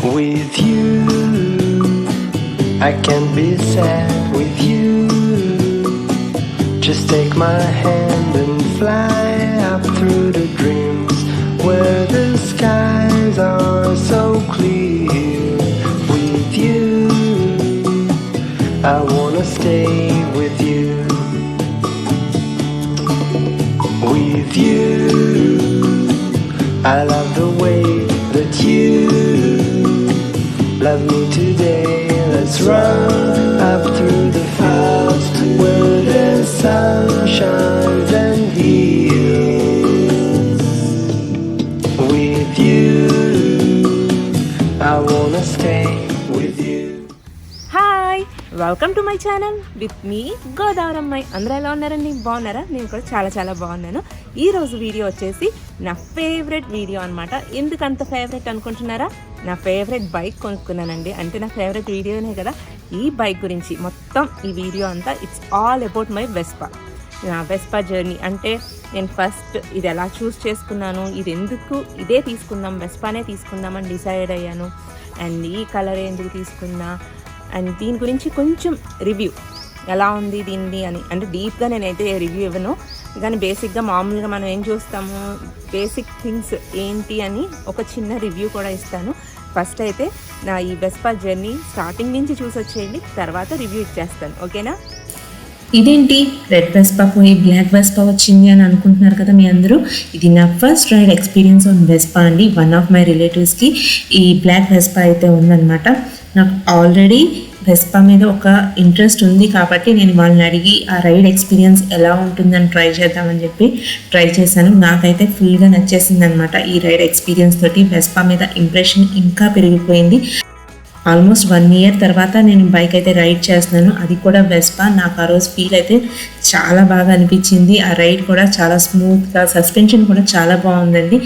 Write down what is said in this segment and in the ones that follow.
With you, I can be sad with you. Just take my hand and fly up through the dreams where the skies are so clear. With you, I wanna stay with you. With you, I love the way that you love me today. Let's run up through the fields where the sun shines and heals. With you, I wanna stay with you. Hi, welcome to my channel with me Godavari అమ్మాయి. అందరూ ఎలా ఉన్నారండి? బాగున్నారా? నేను కూడా చాలా చాలా బాగున్నాను. ఈరోజు వీడియో వచ్చేసి నా ఫేవరెట్ వీడియో అనమాట. ఎందుకు అంత ఫేవరెట్ అనుకుంటున్నారా? నా ఫేవరెట్ బైక్ కొనుక్కున్నానండి. అంటే నా ఫేవరెట్ వీడియోనే కదా. ఈ బైక్ గురించి మొత్తం ఈ వీడియో అంతా it's all about my Vespa. నా వెస్పా జర్నీ. అంటే నేను ఫస్ట్ ఇది ఎలా చూస్ చేసుకున్నాను, ఇది ఎందుకు ఇదే తీసుకుందాం, వెస్పానే తీసుకుందామని డిసైడ్ అయ్యాను. అండ్ ఈ కలర్ ఎందుకు తీసుకున్నా, అండ్ దీని గురించి కొంచెం రివ్యూ ఎలా ఉంది దీన్ని అని. అంటే డీప్గా నేనైతే రివ్యూ ఇవ్వను, కానీ బేసిక్గా మామూలుగా మనం ఏం చూస్తాము, బేసిక్ థింగ్స్ ఏంటి అని ఒక చిన్న రివ్యూ కూడా ఇస్తాను. ఫస్ట్ అయితే నా ఈ వెస్పా జర్నీ స్టార్టింగ్ నుంచి చూసి వచ్చేయండి, తర్వాత రివ్యూ ఇచ్చేస్తాను. ఓకేనా? ఇదేంటి రెడ్ వెస్పా పోయి బ్లాక్ వెస్పా వచ్చింది అని అనుకుంటున్నారు కదా మీ అందరూ. ఇది నా first ride experience on Vespa అండి. వన్ ఆఫ్ మై రిలేటివ్స్కి ఈ బ్లాక్ వెస్పా అయితే ఉందన్నమాట. నాకు ఆల్రెడీ వెస్పా మీద ఒక ఇంట్రెస్ట్ ఉంది కాబట్టి నేను వాళ్ళని అడిగి ఆ రైడ్ ఎక్స్పీరియన్స్ ఎలా ఉంటుందని ట్రై చేద్దామని చెప్పి ట్రై చేశాను. నాకైతే ఫుల్గా నచ్చేసింది అనమాట. ఈ రైడ్ ఎక్స్పీరియన్స్ తోటి వెస్పా మీద ఇంప్రెషన్ ఇంకా పెరిగిపోయింది. ఆల్మోస్ట్ 1 year తర్వాత నేను బైక్ అయితే రైడ్ చేస్తున్నాను, అది కూడా వెస్పా. నాకు ఆ రోజు ఫీల్ అయితే చాలా బాగా అనిపించింది. ఆ రైడ్ కూడా చాలా స్మూత్గా, సస్పెన్షన్ కూడా చాలా బాగుందండి.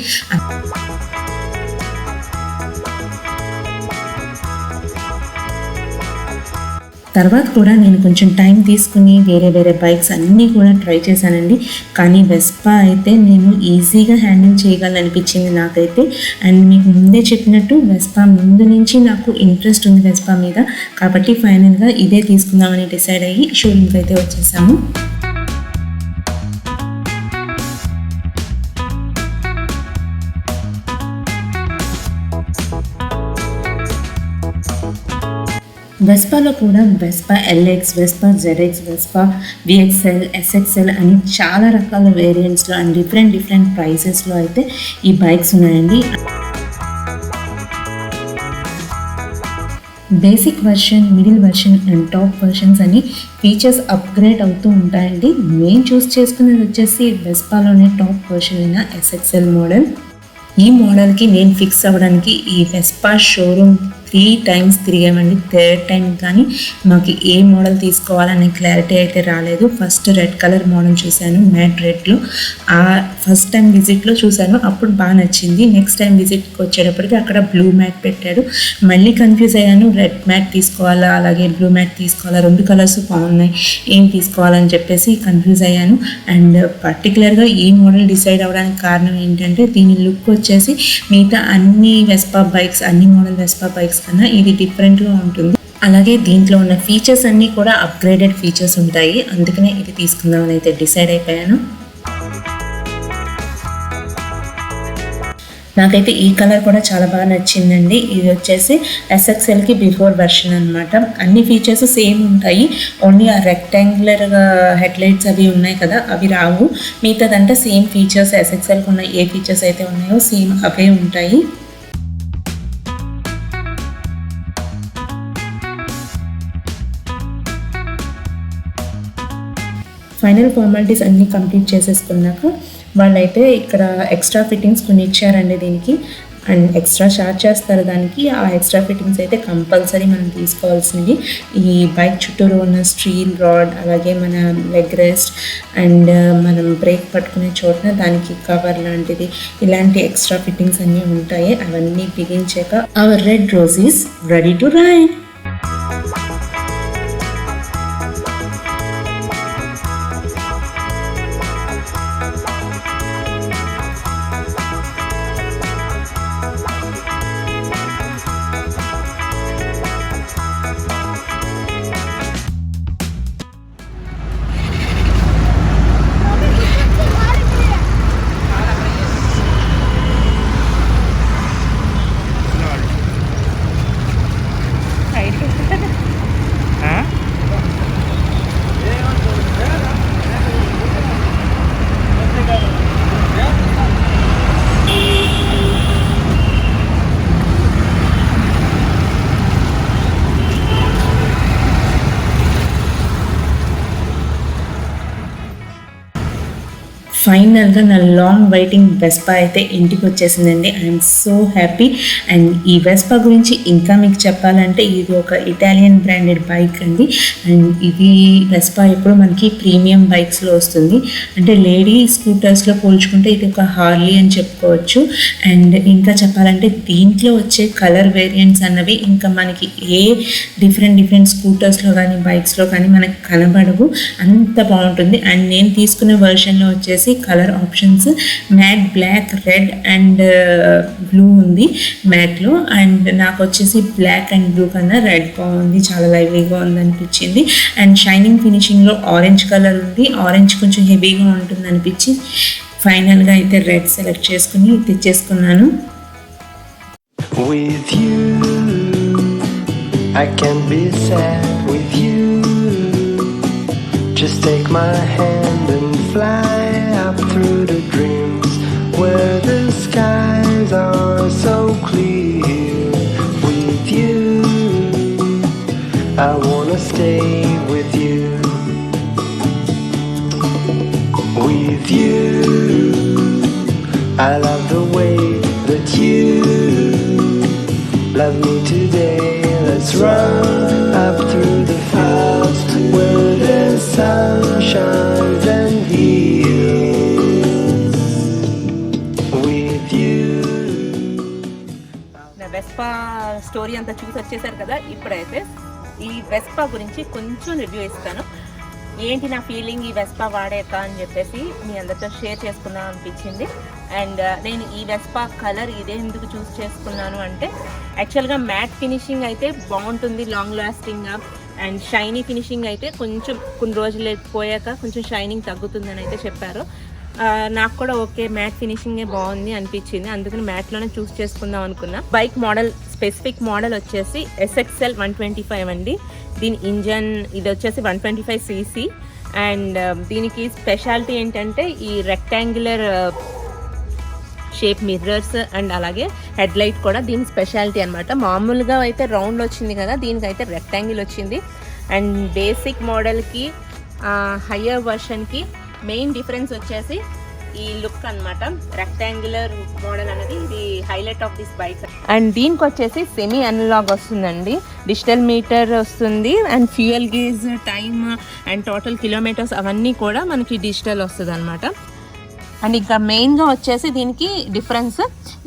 తర్వాత కూడా నేను కొంచెం టైం తీసుకుని వేరే వేరే బైక్స్ అన్నీ కూడా ట్రై చేశానండి. కానీ వెస్పా అయితే నేను ఈజీగా హ్యాండిల్ చేయగలను అనిపించింది నాకైతే. అండ్ మీకు ముందే చెప్పినట్టు వెస్పా ముందు నుంచి నాకు ఇంట్రెస్ట్ ఉంది వెస్పా మీద, కాబట్టి ఫైనల్గా ఇదే తీసుకుందామని డిసైడ్ అయ్యి షోరూమ్కి అయితే వచ్చేసాము. వెస్పాలో కూడా Vespa LX, Vespa ZX, Vespa VXL, SXL అని చాలా రకాల వేరియంట్స్లో అండ్ డిఫరెంట్ ప్రైసెస్లో అయితే ఈ బైక్స్ ఉన్నాయండి. Basic version, middle version and top versions అని ఫీచర్స్ అప్గ్రేడ్ అవుతూ ఉంటాయండి. నేను చూస్ చేసుకునేది వచ్చేసి వెస్పాలోనే టాప్ వర్షన్ అయిన ఎస్ఎక్స్ఎల్ మోడల్. ఈ మోడల్కి నేను ఫిక్స్ అవ్వడానికి ఈ Vespa showroom 3 times తిరిగామండి. 3rd time కానీ మాకు ఏ మోడల్ తీసుకోవాలనే క్లారిటీ అయితే రాలేదు. ఫస్ట్ రెడ్ కలర్ మోడల్ చూశాను, మ్యాట్ రెడ్లో. ఆ ఫస్ట్ టైం విజిట్లో చూశాను, అప్పుడు బాగా నచ్చింది. నెక్స్ట్ టైం విజిట్కి వచ్చేటప్పటికి అక్కడ బ్లూ మ్యాట్ పెట్టాడు. మళ్ళీ కన్ఫ్యూజ్ అయ్యాను, రెడ్ మ్యాట్ తీసుకోవాలా అలాగే బ్లూ మ్యాట్ తీసుకోవాలా, 2 కలర్స్ బాగున్నాయి, ఏం తీసుకోవాలని చెప్పేసి కన్ఫ్యూజ్ అయ్యాను. అండ్ పర్టికులర్గా ఈ మోడల్ డిసైడ్ అవ్వడానికి కారణం ఏంటంటే దీని లుక్ వచ్చేసి మిగతా అన్ని వెస్పా బైక్స్, అన్ని మోడల్ వెస్పా బైక్స్ కన్నా ఇది డిఫరెంట్గా ఉంటుంది. అలాగే దీంట్లో ఉన్న ఫీచర్స్ అన్నీ కూడా అప్గ్రేడెడ్ ఫీచర్స్ ఉంటాయి. అందుకనే ఇది తీసుకుందామని అయితే డిసైడ్ అయిపోయాను. నాకైతే ఈ కలర్ కూడా చాలా బాగా నచ్చిందండి. ఇది వచ్చేసి ఎస్ఎక్స్ఎల్కి బిఫోర్ వెర్షన్ అనమాట. అన్ని ఫీచర్స్ సేమ్ ఉంటాయి, ఓన్లీ ఆ రెక్టాంగులర్గా హెడ్లైట్స్ అవి ఉన్నాయి కదా, అవి రావు. మిగతాదంటే సేమ్ ఫీచర్స్, ఎస్ఎక్స్ఎల్కి ఉన్న ఏ ఫీచర్స్ అయితే ఉన్నాయో సేమ్ అవే ఉంటాయి. ఫైనల్ ఫార్మాలిటీస్ అన్నీ కంప్లీట్ చేసేసుకున్నాక వాళ్ళైతే ఇక్కడ ఎక్స్ట్రా ఫిట్టింగ్స్ కొన్ని ఇచ్చారండి దీనికి. అండ్ ఎక్స్ట్రా ఛార్జ్ చేస్తారు దానికి. ఆ ఎక్స్ట్రా ఫిట్టింగ్స్ అయితే కంపల్సరీ మనం తీసుకోవాల్సింది. ఈ బైక్ చుట్టూరు ఉన్న స్టీల్ రాడ్, అలాగే మన లెగ్ రెస్ట్ అండ్ మనం బ్రేక్ పట్టుకునే చోటన దానికి కవర్ లాంటిది, ఇలాంటి ఎక్స్ట్రా ఫిట్టింగ్స్ అన్నీ ఉంటాయి. అవన్నీ బిగించాక our red rose is ready to ride. ఫైనల్గా నా లాంగ్ వెయిటింగ్ వెస్పా అయితే ఇంటికి వచ్చేసిందండి. I'm so happy. అండ్ ఈ వెస్పా గురించి ఇంకా మీకు చెప్పాలంటే ఇది ఒక ఇటాలియన్ బ్రాండెడ్ బైక్ అండి. అండ్ ఇది వెస్పా ఎప్పుడు మనకి ప్రీమియం బైక్స్లో వస్తుంది. అంటే లేడీ స్కూటర్స్లో పోల్చుకుంటే ఇది ఒక హార్లీ అని చెప్పుకోవచ్చు. అండ్ ఇంకా చెప్పాలంటే దీంట్లో వచ్చే కలర్ వేరియంట్స్ అన్నవి ఇంకా మనకి ఏ డిఫరెంట్ స్కూటర్స్లో కానీ బైక్స్లో కానీ మనకి కనబడవు, అంత బాగుంటుంది. అండ్ నేను తీసుకున్న వర్షన్లో వచ్చేసి colour options matte black, red and blue ఉంది మ్యాట్లో. అండ్ నాకు వచ్చేసి బ్లాక్ అండ్ బ్లూ కన్నా రెడ్ బాగుంది, చాలా లైవ్లీగా ఉంది అనిపించింది. అండ్ షైనింగ్ ఫినిషింగ్లో ఆరెంజ్ కలర్ ఉంది, ఆరెంజ్ కొంచెం హెవీగా ఉంటుంది అనిపించి ఫైనల్గా అయితే రెడ్ సెలెక్ట్ చేసుకుని తెచ్చేసుకున్నాను. With you, I can be sad with you. Just take my hand and fly up through the dreams where the skies are so clear. With you, I wanna stay with you. With you, I love the way that you love me today. Let's run up through the fields where the sun shines and heals. With you. నా Vespa story అంతా చూసి వచ్చేసారు కదా. ఇప్పుడైతే ఈ Vespa గురించి కొంచెం review ఇస్తాను. ఏంటి నా ఫీలింగ్ ఈ వెస్పా వాడాక అని చెప్పేసి మీ అందరితో షేర్ చేసుకుందాం అనిపించింది. అండ్ నేను ఈ వెస్పా కలర్ ఇదే ఎందుకు చూస్ చేసుకున్నాను అంటే యాక్చువల్గా మ్యాట్ ఫినిషింగ్ అయితే బాగుంటుంది, లాంగ్ లాస్టింగ్గా. అండ్ షైనీ ఫినిషింగ్ అయితే కొంచెం కొన్ని రోజులు పోయాక కొంచెం షైనింగ్ తగ్గుతుందని అయితే చెప్పారు. నాకు కూడా ఓకే మ్యాట్ ఫినిషింగే బాగుంది అనిపించింది, అందుకని మ్యాట్లోనే చూస్ చేసుకుందాం అనుకున్నా. బైక్ మోడల్ స్పెసిఫిక్ మోడల్ వచ్చేసి SXL 125 అండి. దీని ఇంజన్ ఇది వచ్చేసి 125cc. అండ్ దీనికి స్పెషాలిటీ ఏంటంటే ఈ రెక్టాంగులర్ షేప్ మిర్రర్స్ అండ్ అలాగే హెడ్ లైట్ కూడా దీని స్పెషాలిటీ అనమాట. మామూలుగా అయితే రౌండ్ వచ్చింది కదా, దీనికైతే రెక్టాంగిల్ వచ్చింది. అండ్ బేసిక్ మోడల్కి హయ్యర్ వర్షన్కి మెయిన్ డిఫరెన్స్ వచ్చేసి ఈ లుక్ అనమాట. రెక్టాంగులర్ మోడల్ అనేది ఇది highlight of this bike. And దీనికి వచ్చేసి సెమీ అనలాగ్ వస్తుందండి, డిజిటల్ మీటర్ వస్తుంది. And fuel gauge, time and total kilometres అవన్నీ కూడా మనకి డిజిటల్ వస్తుంది అనమాట. అండ్ ఇంకా మెయిన్గా వచ్చేసి దీనికి డిఫరెన్స్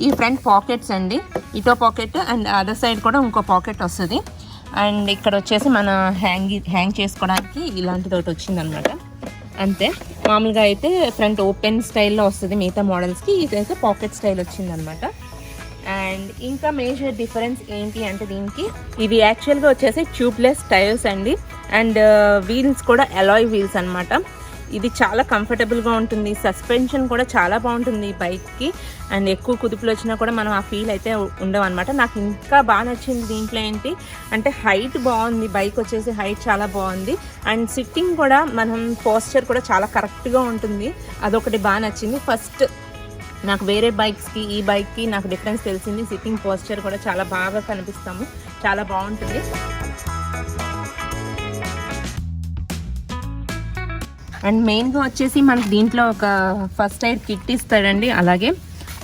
ఈ ఫ్రంట్ పాకెట్స్ అండి, ఇటో పాకెట్ అండ్ అదర్ సైడ్ కూడా ఇంకో పాకెట్ వస్తుంది. అండ్ ఇక్కడ వచ్చేసి మన హ్యాంగ్ చేసుకోవడానికి ఇలాంటిది ఒకటి వచ్చింది అనమాట. అంతే, మామూలుగా అయితే ఫ్రంట్ ఓపెన్ స్టైల్లో వస్తుంది మిగతా మోడల్స్కి, ఇదైతే పాకెట్ స్టైల్ వచ్చిందనమాట. అండ్ ఇంకా మేజర్ డిఫరెన్స్ ఏంటి అంటే దీనికి ఇవి యాక్చువల్గా వచ్చేసి ట్యూబ్లెస్ టైర్స్ అండి. అండ్ వీల్స్ కూడా అలాయ్ వీల్స్ అనమాట. ఇది చాలా కంఫర్టబుల్గా ఉంటుంది, సస్పెన్షన్ కూడా చాలా బాగుంటుంది ఈ బైక్కి. అండ్ ఎక్కువ కుదుపులు వచ్చినా కూడా మనం ఆ ఫీల్ అయితే ఉండవు అనమాట. నాకు ఇంకా బాగా నచ్చింది దీంట్లో ఏంటి అంటే హైట్ బాగుంది, బైక్ వచ్చేసి హైట్ చాలా బాగుంది. అండ్ సిట్టింగ్ కూడా మనం పోస్చర్ కూడా చాలా కరెక్ట్గా ఉంటుంది, అదొకటి బాగా నచ్చింది. ఫస్ట్ నాకు వేరే బైక్స్కి ఈ బైక్కి నాకు డిఫరెన్స్ తెలిసింది, సిట్టింగ్ పోస్చర్ కూడా చాలా బాగా కనిపిస్తాము, చాలా బాగుంటుంది. అండ్ మెయిన్గా వచ్చేసి మనకి దీంట్లో ఒక ఫస్ట్ ఎయిడ్ కిట్ ఇస్తాడండి, అలాగే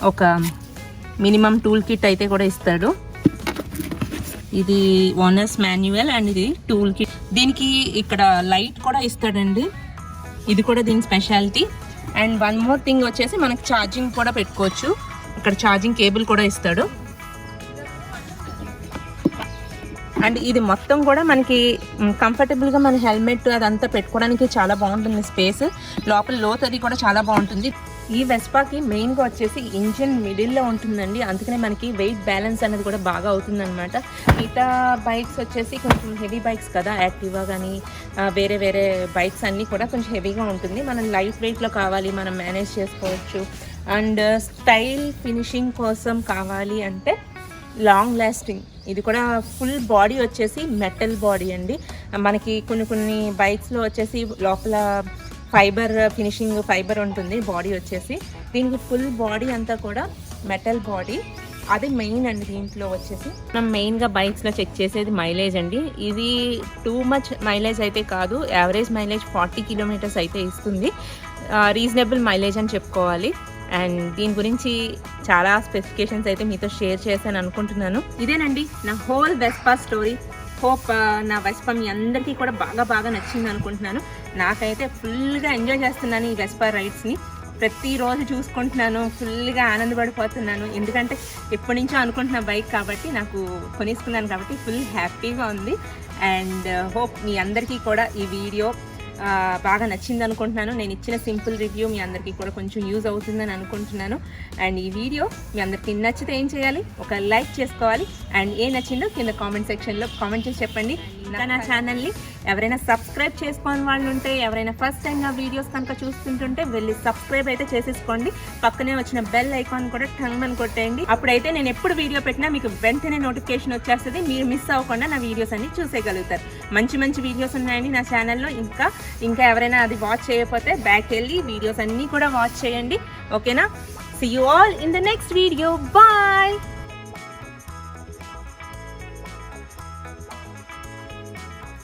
ఒక మినిమం టూల్ కిట్ అయితే కూడా ఇస్తాడు. ఇది ఓనర్స్ మాన్యువల్ అండ్ ఇది టూల్ కిట్. దీనికి ఇక్కడ లైట్ కూడా ఇస్తాడండి, ఇది కూడా దీని speciality. And one more thing వచ్చేసి మనకి ఛార్జింగ్ కూడా పెట్టుకోవచ్చు, ఇక్కడ ఛార్జింగ్ కేబుల్ కూడా ఇస్తాడు. అండ్ ఇది మొత్తం కూడా మనకి కంఫర్టబుల్గా మన హెల్మెట్ అదంతా పెట్టుకోవడానికి చాలా బాగుంటుంది స్పేస్, లోపల లోత్ అది కూడా చాలా బాగుంటుంది. ఈ వెస్పాకి మెయిన్గా వచ్చేసి ఇంజిన్ మిడిల్లో ఉంటుందండి, అందుకనే మనకి వెయిట్ బ్యాలెన్స్ అనేది కూడా బాగా అవుతుందన్నమాట. మిగతా బైక్స్ వచ్చేసి కొంచెం హెవీ బైక్స్ కదా, యాక్టివా కానీ వేరే వేరే బైక్స్ అన్నీ కూడా కొంచెం హెవీగా ఉంటుంది. మనం లైట్ వెయిట్లో కావాలి, మనం మేనేజ్ చేసుకోవచ్చు. అండ్ స్టైల్ ఫినిషింగ్ కోసం కావాలి అంటే లాంగ్ లాస్టింగ్, ఇది కూడా ఫుల్ బాడీ వచ్చేసి మెటల్ బాడీ అండి. మనకి కొన్ని బైక్స్లో వచ్చేసి లోపల ఫైబర్ ఫినిషింగ్ ఫైబర్ ఉంటుంది బాడీ వచ్చేసి, దీనికి ఫుల్ బాడీ అంతా కూడా మెటల్ బాడీ, అది మెయిన్ అండి. దీంట్లో వచ్చేసి మనం మెయిన్గా బైక్స్లో చెక్ చేసేది మైలేజ్ అండి. ఇది టూ మచ్ మైలేజ్ అయితే కాదు, యావరేజ్ మైలేజ్ 40 కిలోమీటర్స్ అయితే ఇస్తుంది. రీజనబుల్ మైలేజ్ అని చెప్పుకోవాలి. అండ్ దీని గురించి చాలా స్పెసిఫికేషన్స్ అయితే మీతో షేర్ చేశాను అనుకుంటున్నాను. ఇదేనండి నా హోల్ వెస్పా స్టోరీ. హోప్ నా వెస్పా మీ అందరికీ కూడా బాగా నచ్చింది అనుకుంటున్నాను. నాకైతే ఫుల్గా ఎంజాయ్ చేస్తున్నాను ఈ వెస్పా రైడ్స్ని. ప్రతిరోజు చూసుకుంటున్నాను, ఫుల్గా ఆనందపడిపోతున్నాను. ఎందుకంటే ఎప్పటి నుంచో అనుకుంటున్న బైక్ కాబట్టి, నాకు కొనేసుకున్నాను కాబట్టి ఫుల్ హ్యాపీగా ఉంది. అండ్ హోప్ మీ అందరికీ కూడా ఈ వీడియో బాగా నచ్చింది అనుకుంటున్నాను. నేను ఇచ్చిన సింపుల్ రివ్యూ మీ అందరికీ కూడా కొంచెం యూజ్ అవుతుందని అనుకుంటున్నాను. అండ్ ఈ వీడియో మీ అందరికీ నచ్చితే ఏం చేయాలి, ఒక లైక్ చేసుకోవాలి. అండ్ ఏ నచ్చిందో కింద కామెంట్ సెక్షన్లో కామెంట్ చేసి చెప్పండి. నా ఛానల్ని ఎవరైనా సబ్స్క్రైబ్ చేసుకోని వాళ్ళు ఉంటే, ఎవరైనా ఫస్ట్ టైం నా వీడియోస్ కనుక చూస్తుంటుంటే వెళ్ళి సబ్స్క్రైబ్ అయితే చేసేసుకోండి. పక్కనే వచ్చిన బెల్ ఐకాన్ కూడా టంగ్ కొట్టేయండి. అప్పుడైతే నేను ఎప్పుడు వీడియో పెట్టినా మీకు వెంటనే నోటిఫికేషన్ వచ్చేస్తుంది. మీరు మిస్ అవ్వకుండా నా వీడియోస్ అన్ని చూసేయగలుగుతారు. మంచి వీడియోస్ ఉన్నాయండి నా ఛానల్లో. ఇంకా ఎవరైనా అది వాచ్ చేయకపోతే బ్యాక్ వెళ్ళి వీడియోస్ అన్నీ కూడా వాచ్ చేయండి. ఓకేనా? See you all in the next video. Bye.